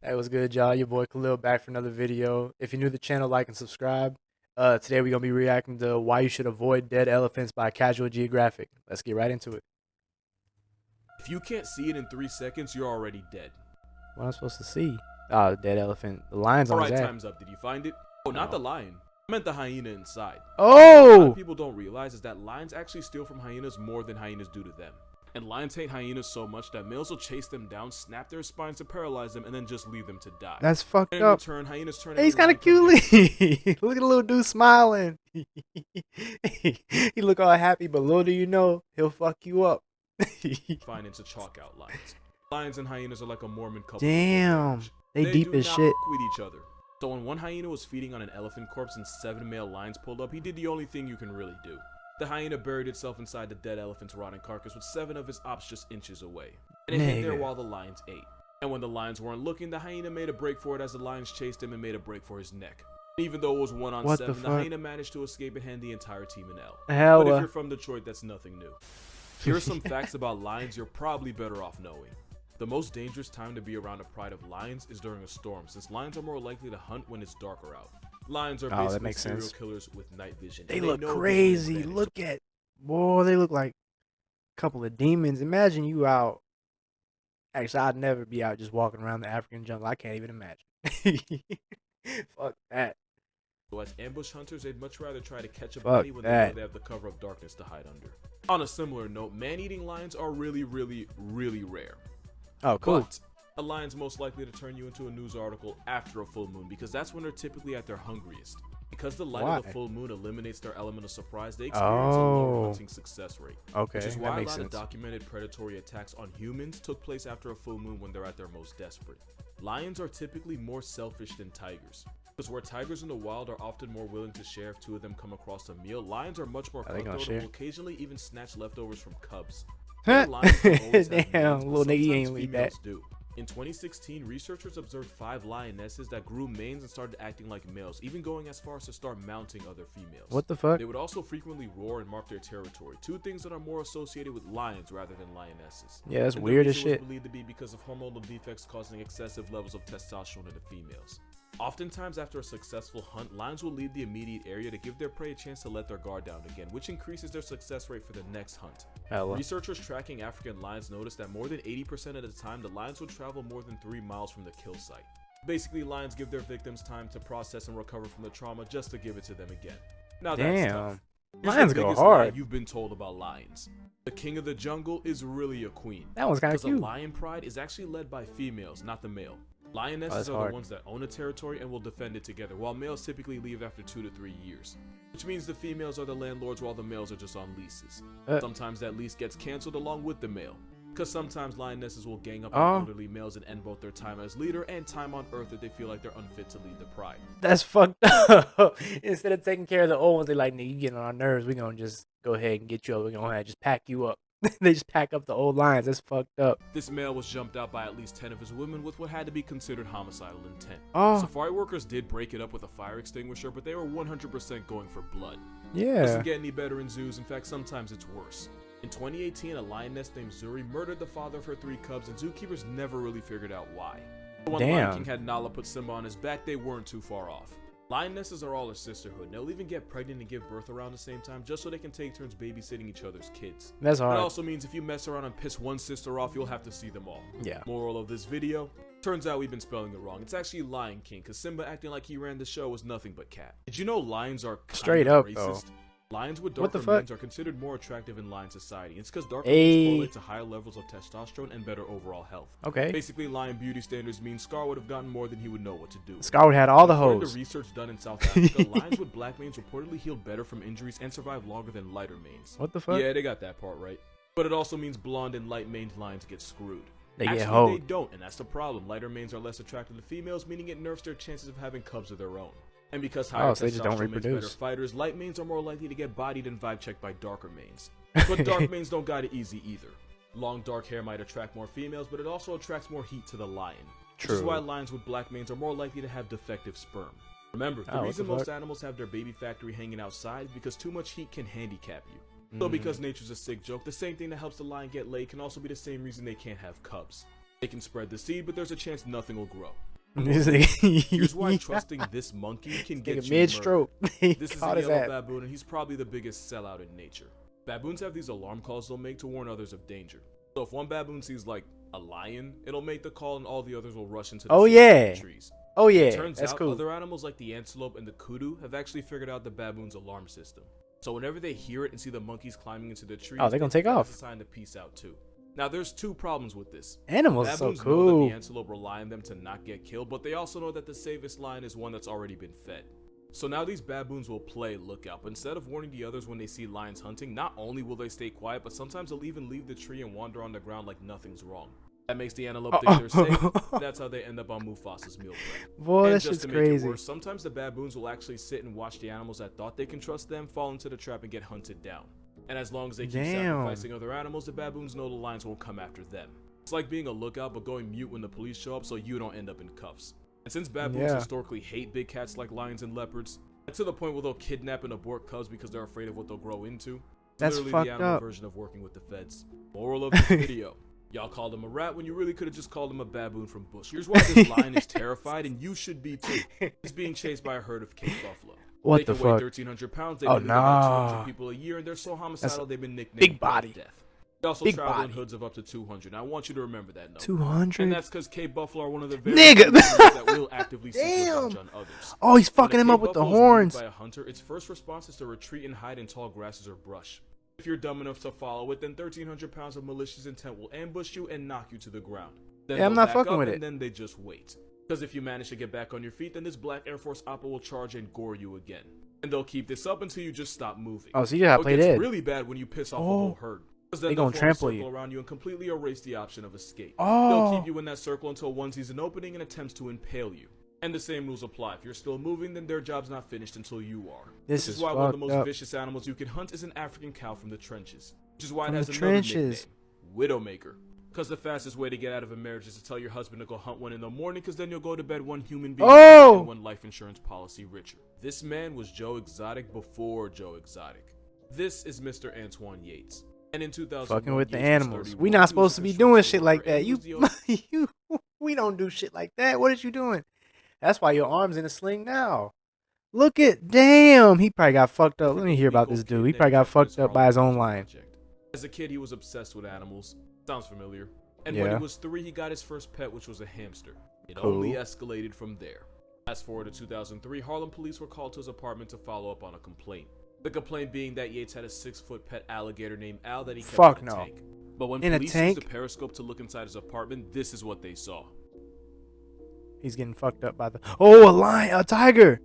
Hey, what's good, y'all? Your boy Khalil back for another video. If you're new to the channel, like and subscribe. Today we're gonna be reacting to why you should avoid dead elephants by Casual Geographic. Let's get right into it. If you can't see it in 3 seconds, you're already dead. What am I supposed to see? Oh, dead elephant. The lion's on his Alright, ass. time's up. Did you find it? Oh, No. not the lion. I meant the hyena inside. What a lot of Oh! people don't realize is that lions actually steal from hyenas more than hyenas do to them. And lions hate hyenas so much that males will chase them down, snap their spines to paralyze them, and then just leave them to die. That's fucked And in up. return, hyenas turn Hey, he's every kind of lion cub cute. Look at the little dude smiling. He look all happy, but little do you know, he'll fuck you up. fine into chalk out lions. Lions and hyenas are like a Mormon couple. Damn, they deep do as not shit. with each other. So when one hyena was feeding on an elephant corpse and 7 male lions pulled up, he did the only thing you can really do. The hyena buried itself inside the dead elephant's rotting carcass with 7 of his ops just inches away. And it hid there while the lions ate. And when the lions weren't looking, the hyena made a break for it as the lions chased him and made a break for his neck. Even though it was 1 on 7, the hyena managed to escape and hand the entire team an L. But if you're from Detroit, that's nothing new. Here are some facts about lions you're probably better off knowing. The most dangerous time to be around a pride of lions is during a storm, since lions are more likely to hunt when it's darker out. Lions are basically serial killers with night vision. They look crazy. Look at, boy, they look like a couple of demons. Imagine you out. Actually, I'd never be out just walking around the African jungle. I can't even imagine. Fuck that. So as ambush hunters, they'd much rather try to catch a body when they know they have the cover of darkness to hide under. On a similar note, man-eating lions are really rare. Oh, cool. But a lion's most likely to turn you into a news article after a full moon, because that's when they're typically at their hungriest. Because the light of the full moon eliminates their element of surprise, they experience a lower hunting success rate. Okay, which is why a lot of documented predatory attacks on humans took place after a full moon when they're at their most desperate. Lions are typically more selfish than tigers. Because where tigers in the wild are often more willing to share if 2 of them come across a meal, lions are much more cutthroat and will occasionally even snatch leftovers from cubs. Damn, little nigga ain't leave that. In 2016, researchers observed 5 lionesses that grew manes and started acting like males, even going as far as to start mounting other females. What the fuck? They would also frequently roar and mark their territory, 2 things that are more associated with lions rather than lionesses. Yeah, that's weird as shit. Was believed to be because of hormonal defects causing excessive levels of testosterone in the females. Oftentimes after a successful hunt, lions will leave the immediate area to give their prey a chance to let their guard down again, which increases their success rate for the next hunt. Researchers tracking African lions noticed that more than 80% of the time, the lions would travel more than 3 miles from the kill site. Basically, lions give their victims time to process and recover from the trauma just to give it to them again. Now that's tough. Lions go hard. You've been told about lions. The king of the jungle is really a queen. That one's kind of cute. Because the lion pride is actually led by females, not the male. Lionesses are the ones that own a territory and will defend it together, while males typically leave after 2 to 3 years. Which means the females are the landlords while the males are just on leases. Sometimes that lease gets cancelled along with the male. Because sometimes lionesses will gang up on elderly males and end both their time as leader and time on Earth if they feel like they're unfit to lead the pride. That's fucked up. Instead of taking care of the old ones, they like, nigga, you getting on our nerves. We're going to just go ahead and get you up. We're going to just pack you up. They just pack up the old lions. That's fucked up. This male was jumped out by at least 10 of his women with what had to be considered homicidal intent. Safari workers did break it up with a fire extinguisher, but they were 100% going for blood. Yeah. Doesn't get any better in zoos. In fact, sometimes it's worse. In 2018, a lioness named Zuri murdered the father of her 3 cubs, and zookeepers never really figured out why. When Lion King had Nala put Simba on his back, they weren't too far off. Lionesses are all a sisterhood. They'll even get pregnant and give birth around the same time just so they can take turns babysitting each other's kids. That's hard. It also means if you mess around and piss one sister off, you'll have to see them all. Yeah. Moral of this video, turns out we've been spelling it wrong. It's actually Lion King, because Simba acting like he ran the show was nothing but cat. Did you know lions are straight up racist? though? Lions with darker manes are considered more attractive in lion society. It's because darker manes correlate to higher levels of testosterone and better overall health. Okay. Basically, lion beauty standards mean Scar would have gotten more than he would know what to do. Scar would have had all the hoes. According to research done in South Africa, lions with black manes reportedly healed better from injuries and survived longer than lighter manes. What the fuck? Yeah, they got that part right. But it also means blonde and light-maned lions get screwed. They get hoed. They don't, and that's the problem. Lighter manes are less attractive to females, meaning it nerfs their chances of having cubs of their own. And because higher so they just don't reproduce. Makes better fighters, light manes are more likely to get bodied and vibe checked by darker manes. But dark manes don't got it easy either. Long dark hair might attract more females, but it also attracts more heat to the lion. True. Which is why lions with black manes are more likely to have defective sperm. Remember, the reason most animals have their baby factory hanging outside is because too much heat can handicap you. So because nature's a sick joke, the same thing that helps the lion get laid can also be the same reason they can't have cubs. They can spread the seed, but there's a chance nothing will grow. This Here's why nigga, trusting this monkey can get you mid-stroke. murdered. He This is caught a his yellow ass. baboon, and he's probably the biggest sellout in nature. Baboons have these alarm calls they'll make to warn others of danger. So if one baboon sees like a lion, it'll make the call and all the others will rush into the trees. Oh yeah, Turns that's out cool. other animals like the antelope and the kudu have actually figured out the baboon's alarm system. So whenever they hear it and see the monkeys climbing into the trees, they're gonna take off. It's a sign to peace out too. Now there's two problems with this. Animals are so Baboons know cool. that the antelope rely on them to not get killed, but they also know that the safest lion is one that's already been fed. So now these baboons will play lookout, but instead of warning the others when they see lions hunting, not only will they stay quiet, but sometimes they'll even leave the tree and wander on the ground like nothing's wrong. That makes the antelope think they're safe. That's how they end up on Mufasa's meal prep. Boy, And that just shit's to make it crazy. worse, sometimes the baboons will actually sit and watch the animals that thought they can trust them fall into the trap and get hunted down. And as long as they keep sacrificing other animals, the baboons know the lions won't come after them. It's like being a lookout but going mute when the police show up so you don't end up in cuffs. And since baboons historically hate big cats like lions and leopards, and to the point where they'll kidnap and abort cubs because they're afraid of what they'll grow into, That's literally fucked the animal up. version of working with the feds. Moral of this video. Y'all called him a rat when you really could have just called him a baboon from bush. Here's why this lion is terrified, and you should be too. He's being chased by a herd of Cape buffalo. What they the can weigh fuck? 1,300 pounds. They Oh, live about nah. 200 people a year, and they're so homicidal they've been nicknamed big body. Black Death. They also Big travel in body. hoods of up to 200. Now, I want you to remember that number. 200? And that's because Cape buffalo are one of the very Nigga. few animals that will actively seek Damn. revenge on others. Oh, he's When a fucking him Cape up with the buffalo is wounded horns. by a hunter, its first response is to retreat and hide in tall grasses or brush. If you're dumb enough to follow it, then 1,300 pounds of malicious intent will ambush you and knock you to the ground. Then Yeah, I'm they'll not back fucking up with and it. then they just wait. Because if you manage to get back on your feet, then this black Air Force Oppa will charge and gore you again. And they'll keep this up until you just stop moving. Oh, so you gotta play It gets dead. really bad when you piss off the whole herd. Because then They they'll gonna form a trample circle you. around you and completely erase the option of escape. Oh. They'll keep you in that circle until one sees an opening and attempts to impale you. And the same rules apply. If you're still moving, then their job's not finished until you are. This Which is why one of the fucked most up. vicious animals you can hunt is an African cow from the trenches. Which is why it From has the another trenches. nickname, Widowmaker. Because the fastest way to get out of a marriage is to tell your husband to go hunt one in the morning, because then you'll go to bed one human being Oh! and one life insurance policy richer. This man was Joe Exotic before Joe Exotic. This is Mr. Antoine Yates. And in 2000, Fucking with the Yates was animals. 31. We He not was supposed a to be construction doing shit like worker, and that. he was the only- We don't do shit like that. What is you doing? That's why your arm's in a sling now. Look at, damn. He probably got fucked up. Let me hear about this dude. He probably got fucked up by his own lion. As a kid, he was obsessed with animals. Sounds familiar. And when he was 3, he got his first pet, which was a hamster. It only escalated from there. Fast forward to 2003, Harlem police were called to his apartment to follow up on a complaint. The complaint being that Yates had a 6-foot pet alligator named Al that he kept in a tank. But when police used a periscope to look inside his apartment, this is what they saw. He's getting fucked up by the... Oh, a lion, a tiger.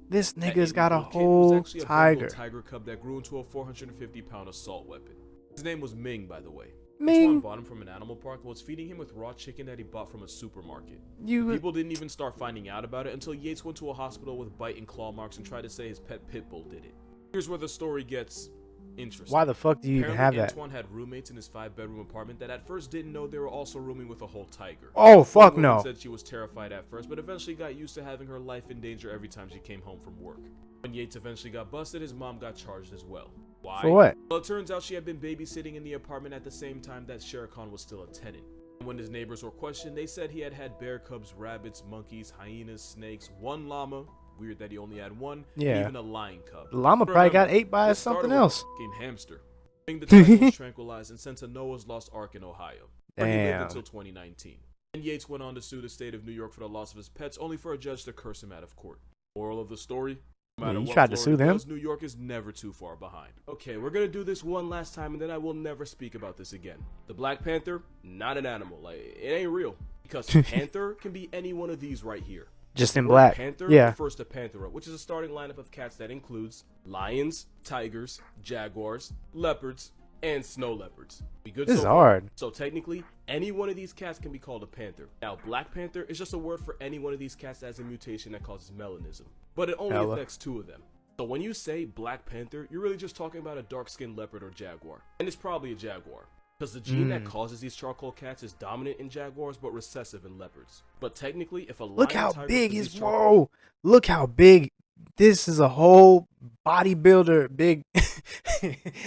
This nigga's got a whole tiger. Tiger cub that grew into a 450-pound assault weapon. His name was Ming, by the way. Ming. Antoine bought him from an animal park and was feeding him with raw chicken that he bought from a supermarket. People didn't even start finding out about it until Yates went to a hospital with bite and claw marks and tried to say his pet pit bull did it. Here's where the story gets interesting. Why the fuck do you even have that? Antoine had roommates in his 5-bedroom apartment that at first didn't know they were also rooming with a whole tiger. Oh, fuck One no. woman said she was terrified at first, but eventually got used to having her life in danger every time she came home from work. When Yates eventually got busted, his mom got charged as well. Why? For what? Well, it turns out she had been babysitting in the apartment at the same time that Shere Khan was still a tenant. And when his neighbors were questioned, they said he had bear cubs, rabbits, monkeys, hyenas, snakes, 1 llama. Weird that he only had 1. Yeah. And even a lion cub. The llama probably got ate by It started something with a else. fucking hamster. The tiger was tranquilized and sent to Noah's Lost Ark in Ohio, where he lived until 2019. And Yates went on to sue the state of New York for the loss of his pets, only for a judge to curse him out of court. Moral of the story: no matter You what tried to Florida sue them? does, New York is never too far behind. Okay, we're gonna do this one last time, and then I will never speak about this again. The Black Panther, not an animal. Like, it ain't real. Because Panther can be any one of these right here. Just in Word black. Panther Yeah. refers to Panthera, which is a starting lineup of cats that includes lions, tigers, jaguars, leopards, and snow leopards. Be good. This is so far? hard. So technically, any one of these cats can be called a panther. Now, Black Panther is just a word for any one of these cats that has a mutation that causes melanism, but it only affects 2 of them. So when you say Black Panther, you're really just talking about a dark-skinned leopard or jaguar, and it's probably a jaguar. Because the gene that causes these charcoal cats is dominant in jaguars but recessive in leopards. But technically, if a lion, Look how tiger, big produce his... charcoal- Whoa. Look how big... This is a whole bodybuilder big...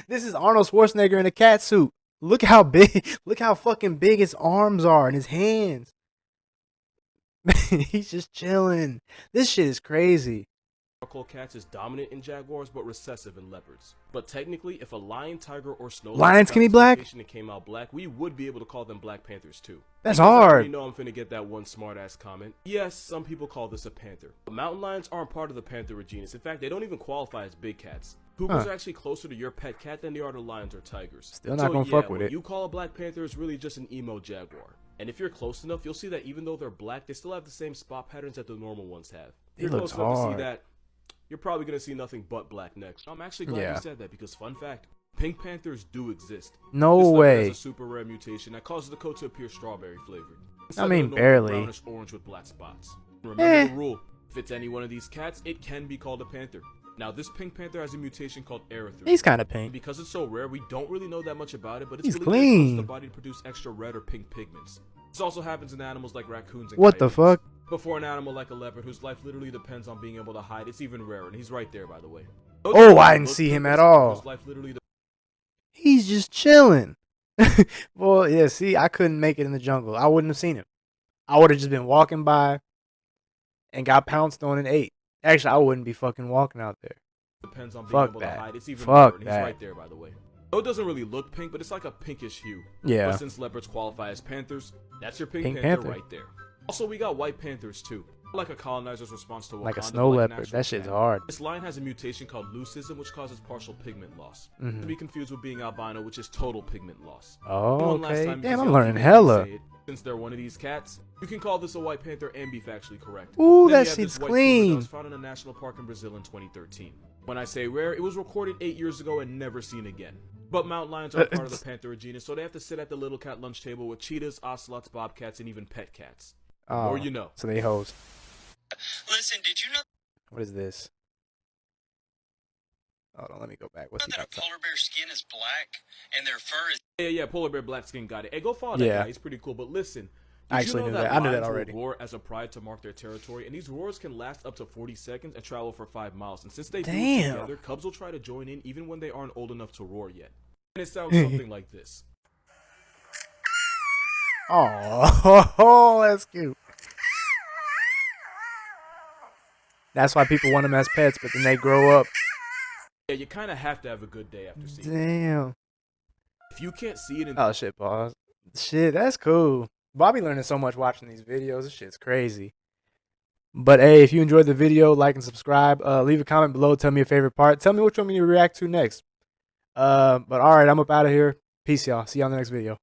This is Arnold Schwarzenegger in a cat suit. Look how big... Look how fucking big his arms are and his hands. He's just chilling. This shit is crazy. Charcoal cats is dominant in jaguars but recessive in leopards. But technically, if a lion, tiger, or snow leopard Lions got can be this black? mutation and came out black, we would be able to call them black panthers too. That's Because I already hard. know I'm finna get that one smart ass comment. Yes, some people call this a panther. But mountain lions aren't part of the panther genus. In fact, they don't even qualify as big cats. Cougars are actually closer to your pet cat than they are to lions or tigers. Still not gonna fuck with what it. you call a black panther is really just an emo jaguar. And if you're close enough, you'll see that even though they're black, they still have the same spot patterns that the normal ones have. If It you're looks close enough to see hard. that, you're probably going to see nothing but black next. I'm actually glad you said that because, fun fact, pink panthers do exist. No this leopard way. has a super rare mutation that causes the coat to appear strawberry flavored. I mean, barely. Brownish orange with black spots. Remember the rule: if it's any one of these cats, it can be called a panther. Now, this pink panther has a mutation called erythritol. He's kind of And pink. because it's so rare, we don't really know that much about it, but it's He's believed that it causes clean. the body to produce extra red or pink pigments. This also happens in animals like raccoons and What the coyotes. fuck? Before an animal like a leopard, whose life literally depends on being able to hide, it's even rarer, and he's right there, by the way. Oh, I didn't see him at all. Whose life literally He's just chilling. Well, yeah, see, I couldn't make it in the jungle. I wouldn't have seen him. I would have just been walking by and got pounced on and ate. Actually, I wouldn't be fucking walking out there. depends on being Fuck able that. to hide. It's even Fuck rarer, and he's that. right there, by the way. Though it doesn't really look pink, but it's like a pinkish hue. Yeah. But since leopards qualify as panthers, that's your pink, Pink panther, panther. right there. Also, we got white panthers too. Like a colonizer's response to Wakanda, Like a snow but leopard. natural That shit's cat. hard. This lion has a mutation called leucism, which causes partial pigment loss. Mhm. To be confused with being albino, which is total pigment loss. Oh, One last okay. time, Damn, because I'm y'all learning keep making me hella. say it. Since they're one of these cats, you can call this a white panther and be factually correct. Ooh, Then that you have shit's this white cougar clean. that was found in a national park in Brazil in 2013. When I say rare, it was recorded 8 years ago and never seen again. But mountain lions are part of the panther genus, so they have to sit at the little cat lunch table with cheetahs, ocelots, bobcats, and even pet cats. The Oh, more you know. so they host. Listen, did you know What is this? Hold on, let me go back. What's he that a got? polar bear skin is black and their fur is Yeah, polar bear black skin got it. Hey, go follow that Yeah. guy. He's pretty cool. But listen, I did you actually know knew that. I knew that lions will already. roar as a pride to mark their territory, and these roars can last up to 40 seconds and travel for 5 miles. And since they do it Damn. together, cubs will try to join in even when they aren't old enough to roar yet. And it sounds something like this. Oh, that's cute. That's why people want them as pets, but then they grow up. Yeah, you kind of have to have a good day after seeing it. Damn. If you can't see it in Oh shit, pause. Shit, that's cool. Bobby learning so much watching these videos. This shit's crazy. But hey, if you enjoyed the video, like and subscribe. Leave a comment below. Tell me your favorite part. Tell me which one you react to next. But all right, I'm up out of here. Peace, y'all. See y'all in the next video.